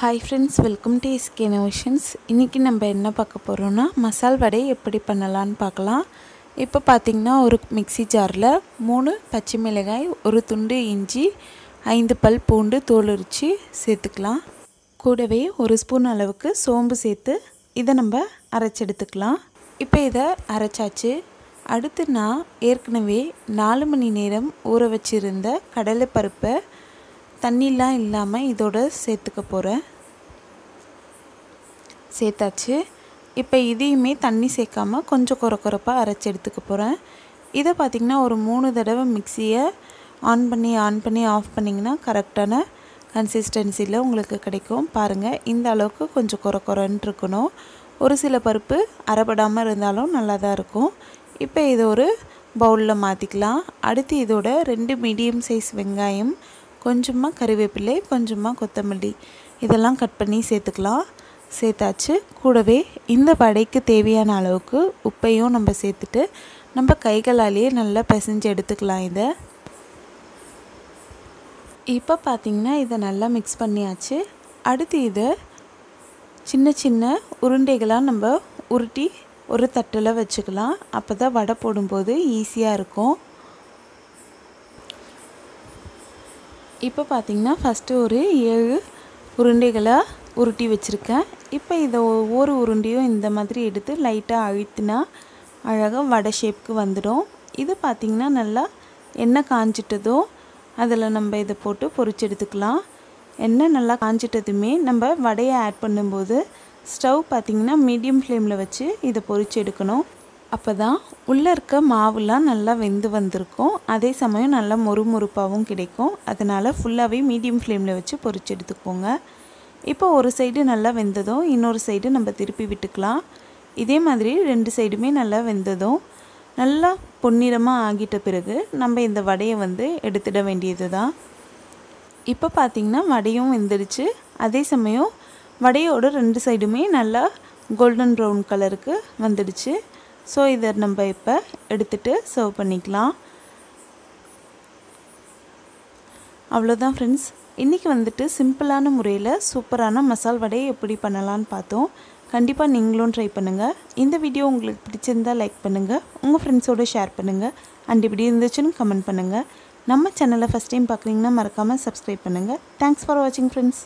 Hi friends, welcome to SK Innovations. இன்னைக்கு நம்ம என்ன பார்க்க போறோம்னா மசால் வடை எப்படி பண்ணலாம்னு பார்க்கலாம். இப்போ பாத்தீங்கன்னா ஒரு மிக்ஸி ஜார்ல 3 பச்சை மிளகாய், ஒரு துண்டு இஞ்சி, 5 பல் பூண்டு தோல் உரிச்சி சேர்த்துக்கலாம். கூடவே ஒரு ஸ்பூன் அளவுக்கு சோம்பு சேர்த்து இத நம்ம அரைச்சு எடுத்துக்கலாம். இப்போ இத அரைச்சாச்சு. அடுத்து நான் ஏற்கனவே 4 மணி நேரம் ஊற வச்சிருந்த கடலை பருப்பை தண்ணிலாம் இல்லாம இதோட சேர்த்துக்க போறேன். சேர்த்தாச்சு. இப்போ இதையுமே தண்ணி சேர்க்காம கொஞ்சம் கொரகொரப்பா அரைச்சு எடுத்துக்க போறேன். இத பாத்தீங்கன்னா ஒரு 3 தடவை மிக்ஸியை ஆன் பண்ணி ஆஃப் பண்ணீங்கன்னா கரெக்ட்டான கன்சிஸ்டன்சில உங்களுக்கு கிடைக்கும். பாருங்க இந்த அளவுக்கு கொஞ்சம் கொரகொரன்னு இருக்கணும். ஒரு சில பருப்பு அரைபடாம இருந்தாலும் நல்லா தான் இருக்கும். இப்போ இத ஒரு பவுல்ல மாத்திக்கலாம். அடுத்து இதோட 2 மீடியம் சைஸ் வெங்காயம், கொஞ்சமா கறிவேப்பிலை, கொஞ்சமா கொத்தமல்லி இதெல்லாம் கட் பண்ணி சேர்த்துக்கலாம். சேர்த்தாச்சு. கூடவே இந்த வடைக்கு தேவையான அளவுக்கு உப்பையும் நம்ம சேர்த்துட்டு நம்ம கைகளாலேயே நல்லா பிசைஞ்சு எடுத்துக்கலாம் இத. இப்போ பாத்தீங்கன்னா இத நல்லா mix பண்ணியாச்சு. அடுத்து இத சின்ன சின்ன உருண்டைகளா நம்ம உருட்டி ஒரு தட்டுல வச்சுக்கலாம். அப்பதான் வடை போடும்போது ஈஸியா இருக்கும். இப்போ பாத்தீங்கன்னா ஃபர்ஸ்ட் ஒரு 7 உருண்டைகளா உருட்டி வச்சிருக்கேன். இப்போ இத ஒவ்வொரு உருண்டையும் இந்த மாதிரி எடுத்து லைட்டா அழுத்தினா அழகா வடை ஷேப்க்கு வந்துடும். இது பாத்தீங்கன்னா நல்லா எண்ணெய் காஞ்சிட்டதும் அதில் நம்ம இத போட்டு பொரிச்சு எடுத்துக்கலாம். எண்ணெய் நல்லா காஞ்சிட்டதுமே நம்ம வடையை ஆட் பண்ணும்போது ஸ்டவ் பாத்தீங்கன்னா மீடியம் ஃப்ளேம்ல வச்சு இத பொரிச்சு எடுக்கணும். அப்பதான் உள்ள இருக்க மாவுலாம் நல்லா வெந்து வந்திருக்கும். அதே சமயம் நல்லா மொறுமொறுப்பாவும் கிடைக்கும். அதனால ஃபுல்லாவே மீடியம் ஃப்ளேம்ல வச்சு பொரிச்சு எடுத்துக்கோங்க. இப்போ ஒரு சைடு நல்லா வெந்ததும் இன்னொரு சைடு நம்ம திருப்பி விட்டுக்கலாம். இதே மாதிரி 2 சைடுமே நல்லா வெந்ததும் நல்லா பொன்னிறமா ஆகிட்ட பிறகு நம்ம இந்த வடையை எடுத்துட வேண்டியதுதான். இப்போ பாத்தீங்கன்னா வடையும் வெந்துருச்சு. அதே சமயம் வடையோட 2 சைடுமே நல்லா கோல்டன் பிரவுன் கலருக்கு வந்துடுச்சு. சோ இத நம்ம இப்ப எடுத்துட்டு சர்வ் பண்ணிக்கலாம். அவ்வளவுதான் फ्रेंड्स. இன்னைக்கு சிம்பிளான முறையில் சூப்பரான மசால் வடை எப்படி பண்ணலாம்னு பார்த்தோம். கண்டிப்பா நீங்களும் ட்ரை பண்ணுங்க. இந்த வீடியோ உங்களுக்கு பிடிச்சிருந்தா லைக் பண்ணுங்க, உங்க ஃப்ரெண்ட்ஸோட ஷேர் பண்ணுங்க, அண்ட் இப்படி இருந்துச்சுன்னு கமெண்ட் பண்ணுங்க. நம்ம சேனலை ஃபர்ஸ்ட் டைம் பார்க்குறீங்கன்னா மறக்காம Subscribe பண்ணுங்க. Thanks for watching friends.